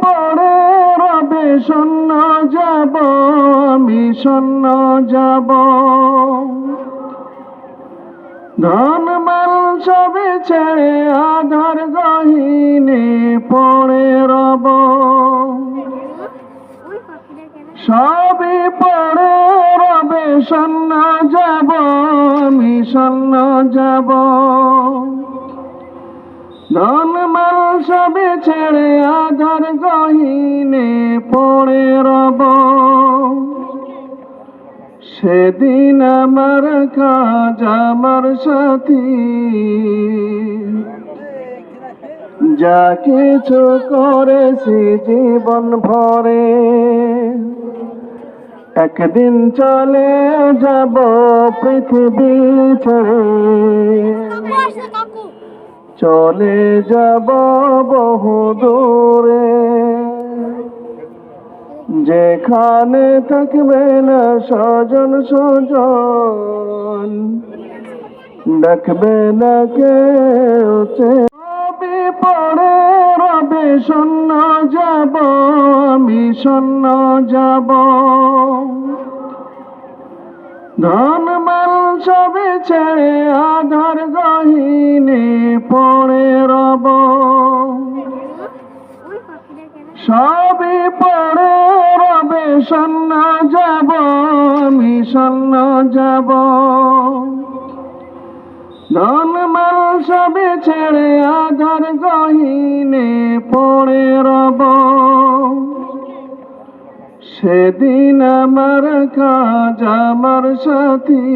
পড়ে রবে শূন্য যাব, আমি শূন্য যাব। ধন মাল সবে ছেড়ে আধার গহীনে পড়ে রব। সবই পড়ে রবে শূন্য যাব, আমি শূন্য যাব। ধন মাল সবে ছেড়ে আধার গহীনে পড়ে রব। সেদিন আমার কাজ আমার সাথী, যা কিছু করেছি জীবন ভরে, একদিন চলে যাব পৃথিবী ছেড়ে। চলে যাব বহু দূরে, যেখানে থাকবে না স্বজন সুজন, ডাকবে না কেউ। সবই পড়ে রবে শূন্য যাব, আমি শূন্য যাব। ধন মাল সবে ছেড়ে আধার গহীনে পড়ে রব। সবই পড়ে রবে শূন্য যাব, আমি শূন্য যাব। ধন মাল সবে ছেড়ে আধার গহীনে পড়ে রব। সেদিন আমার কাজ আমার সাথী,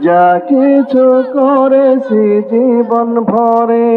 যা কিছু করেছি জীবন ভরে,